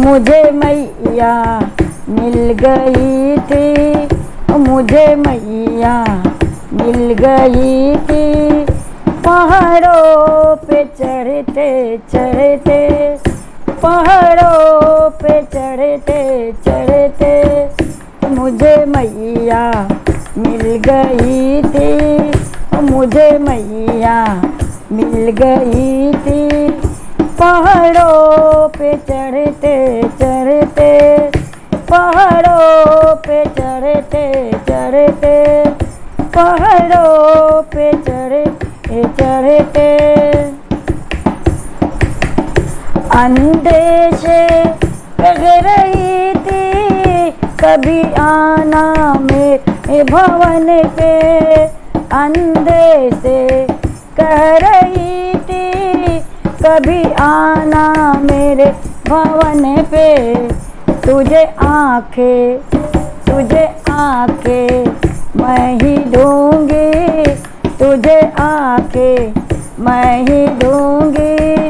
मुझे मैया मिल गई थी, मुझे मैया मिल गई थी। पहाड़ों पे चढ़ते चढ़ते, पहाड़ों पे चढ़ते चढ़ते, मुझे मैया मिल गई थी, मुझे मैया मिल गई थी। पहाड़ों पे चढ़ते चढ़ते, पहाड़ों पे चढ़ते चढ़ते, पहाड़ों पे चढ़ते चढ़ते, अंदेशे कह रही थी कभी आना मेरे भवन पे। अंदेशे कह रही थी कभी आना मेरे भवन पे। तुझे आंखें, तुझे आंखें मैं ही दूंगी, तुझे आंखें मैं ही दूंगी।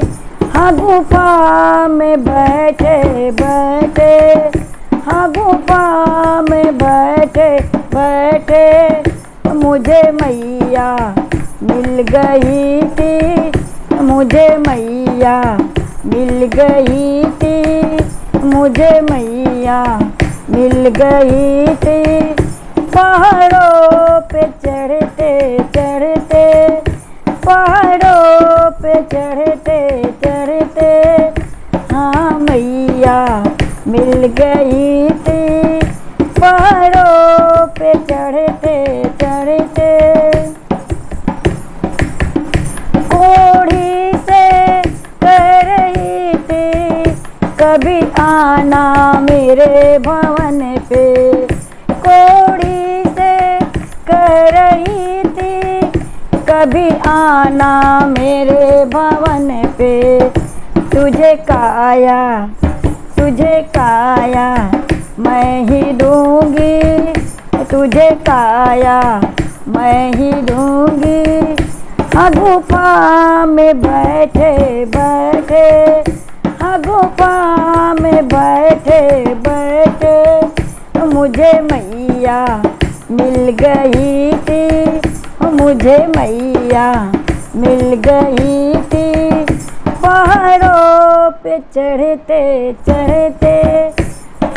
हाँ गुफा में बैठे बैठे, हाँ गुफा में बैठे बैठे, मुझे मैया मिल गई थी, मुझे मैया मिल गई थी, मुझे मैया मिल गई थी। पहाड़ों पे चढ़ते चढ़ते, पहाड़ों पे चढ़ते चढ़ते, हाँ मैया मिल गई थी। पहाड़ों पे चढ़ते चढ़ते, कोढ़ी से कह रही थी कभी आना मेरे भवन पे। कोढ़ी से कह रही थी कभी आना मेरे भवन पे। तुझे काया, तुझे काया मैं ही दूंगी, तुझे काया मैं ही दूंगी। हाँ गुफा में बैठे बैठे, हाँ गुफा में बैठे बैठे, मुझे मैया मिल गई थी, मुझे मैया मिल गई थी। पहाड़ों पे चढ़ते चढ़ते,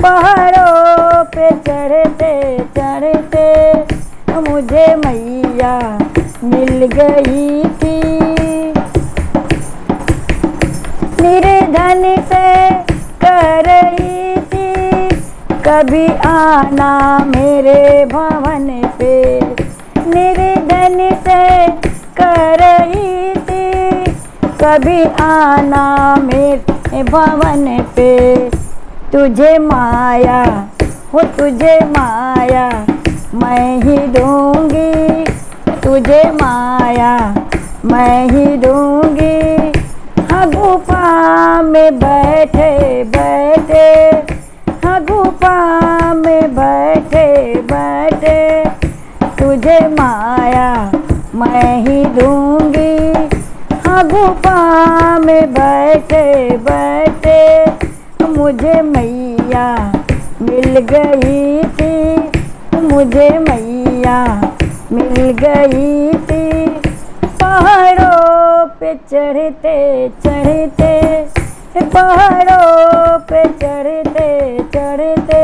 पहाड़ों पे चढ़ते चढ़ते, मुझे मैया मिल गई थी। निर्धन से कह रही थी कभी आना मेरे भवन पे। निर्धन से कह रही थी कभी आना मेरे भवन पे। तुझे माया हो, तुझे माया मैं ही दूंगी, तुझे माया मैं ही दूंगी। हाँ गुफा में बैठे बैठे, हाँ गुफा में बैठे बैठे, तुझे माया मैं ही दूंगी। हाँ गुफा में बैठे बैठे, मुझे मैया मिल गई थी, मुझे मैया मिल गई थी। पहाड़ों पे चढ़ते चढ़ते, पहाड़ों पे चढ़ते चढ़ते,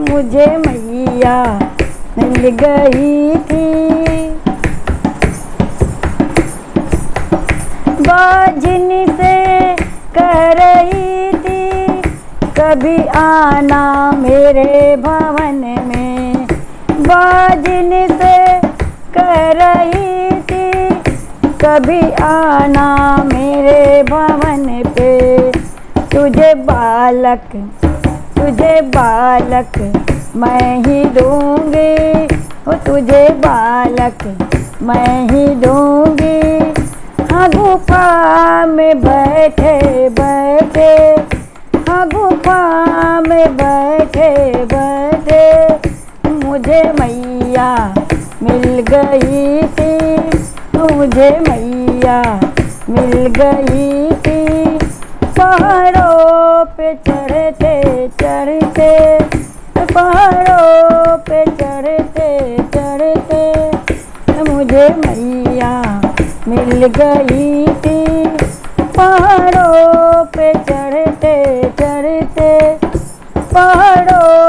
मुझे मैया मिल गई थी। बाजिन से कह रही थी कभी आना मेरे भवन में। बाजिन से कह रही थी कभी आना मेरे भवन पे। तुझे बालक, तुझे बालक मैं ही दूंगी, तुझे बालक मैं ही दूंगी। हाँ गुफा में बैठे बैठे, हाँ गुफा में बैठे बैठे, मुझे मैया मिल गई थी, मुझे मैया मिल गई थी। पहाड़ों पे चढ़ भूल गई थी पहाड़ों पे चढ़ते चढ़ते, पहाड़ों